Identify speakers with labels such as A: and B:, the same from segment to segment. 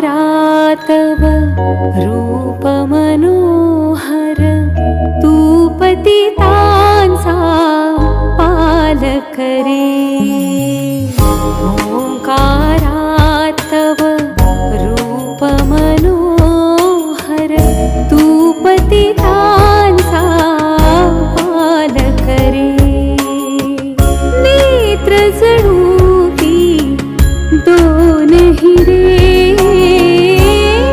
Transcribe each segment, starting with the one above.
A: तव रूप मनोहर तू पतितांचा पालक रे ओंकारा तव रूप मनोहर तू पतितांचा पालक रे नेत्र जळूकी दोन हिरे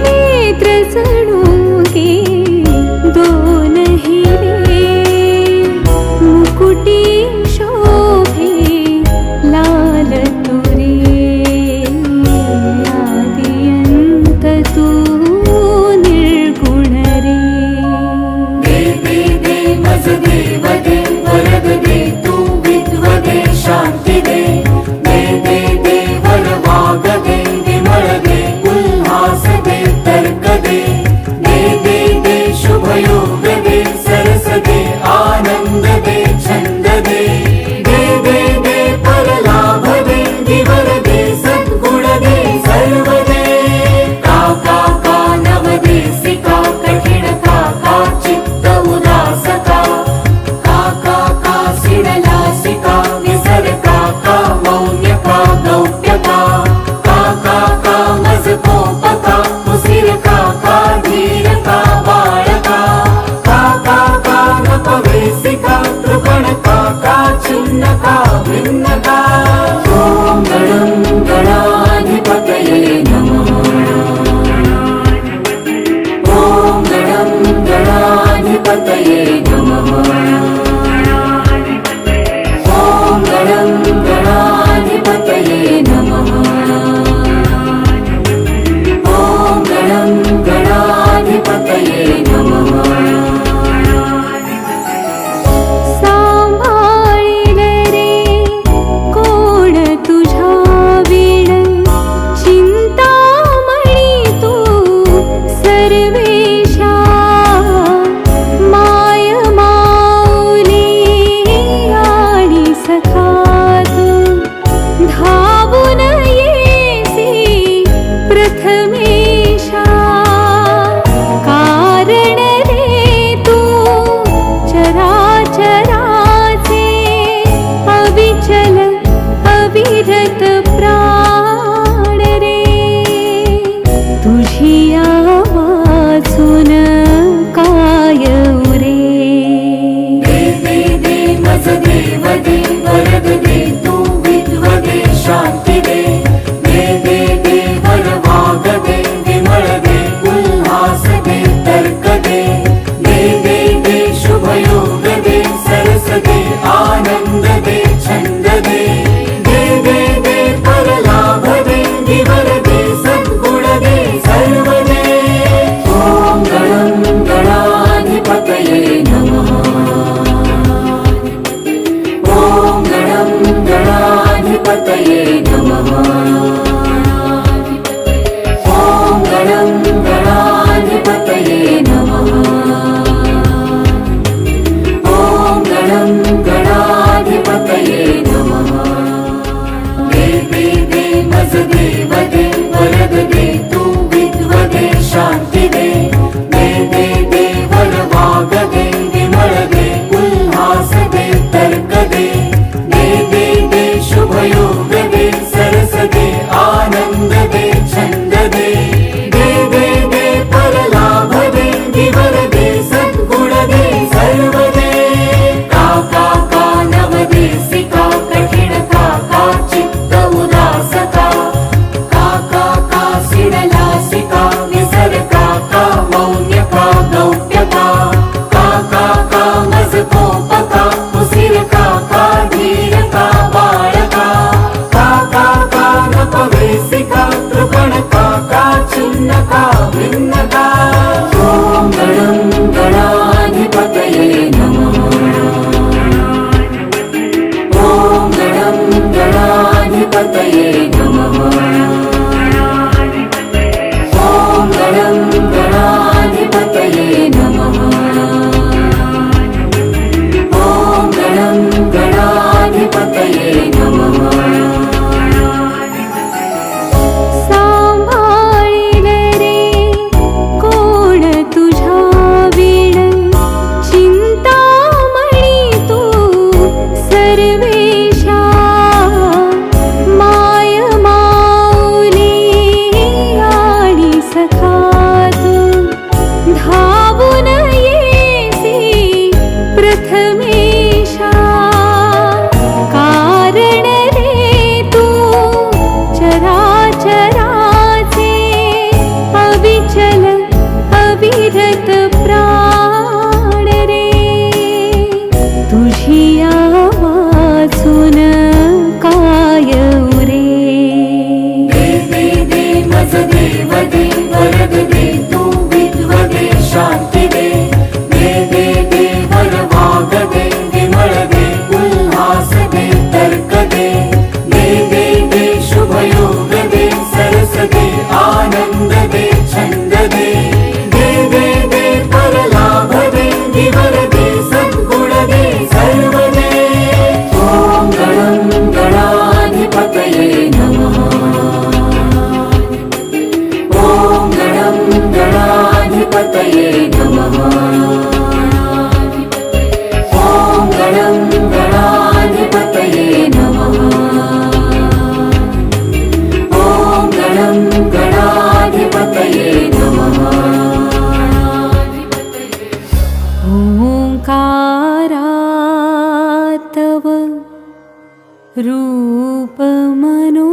A: नेत्र जळूकी दोन हिरे मुकुटी शोभे लाल तुरे आदिअंत तू निर्गुण रे
B: दे दे दे मज देव दे वरद दे तू विद्व दे शांती दे दे दे दे वर वाग दे विमळ दे उल्हास दे तर्क दे दे दे दे शुभ योग दे सरस दे आनंद दे छंद दे दे दे दे परलाभ दे विवर दे सद्गुण दे सर्व दे का का नव देसिका कठिण का चित्त उदास का सिडलासिका विसर का मौन्य का गौप्य का मज कोप का उसिर का धीर का बाळ का नपवेसिका कृपण का छिन्न का भिन्न का ओम गणं गणाधिपतये नमः ओम गणं गणाधिपतये नमः ओम गणं गणाधिपतये नमः ओम गणं गणाधिपतये नमः
A: सांभाळील रे कोण तुझ्या वीण चिंतामणी तू सर्वेशा माय माऊली आणि सखा तू धावून येसी प्रथमेशा कारण रे तू चराचराचे अविचल अविरत प्राण रे तुझी वाचून काय रे
B: दे दे दे मज देव दे वरद दे तू विद्व दे शांती दे दे दे दे वर वाग दे विमळ दे उल्हास दे तर्क दे दे दे दे शुभ योग दे सरस दे आनंद दे छंद दे दे दे दे परलाभ दे विवर दे सद्गुण दे सर्व दे ओम गणं गणाधिपतये नमः ओम गणं गणाधिपतये नमः ओम गणं गणाधिपतये नमः ओम गणं गणाधिपतये नमः दे दे दे मज देव दे वरद दे तू विद्व दे शांती दे दे दे दे वर वाग दे विमळ दे उल्हास दे तर्क दे दे दे दे शुभ योग दे सरस दे आनंद दे छंद दे दे दे दे परलाभ दे विवर दे सद्गुण दे सर्व दे का नव देसिका कठिण का चित्त उदास का सिडलासिका विसर का मौन्य का गौप्य का मज कोप का उसिर का धीर का बाळ का नपवेसिका कृपण का छिन्न का भिन्न का ओम गणं गणाधिपतये नमः ओम गणं गणाधिपतये नमः ओम गणं गणाधिपतये नमः ओम गणं गणाधिपतये नमः
A: सांभाळील अविरत प्राण रे तुझी वाचून काय रे
B: दे दे दे मज देव दे वरद दे तू विद्व दे शांती दे दे दे दे वर वाग दे विमळ दे उल्हास दे तर्क दे दे दे दे शुभ योग दे सरस दे आनंद दे छंद दे दे दे दे परलाभ दे विवर दे सद्गुण दे सर्व दे ओम गणं गणाधिपतये नमः ओम गणं गणाधिपतये नमः ओम गणं गणाधिपतये नमः ओम गणं गणाधिपतये नमः
A: ओंकारातव रूप मनो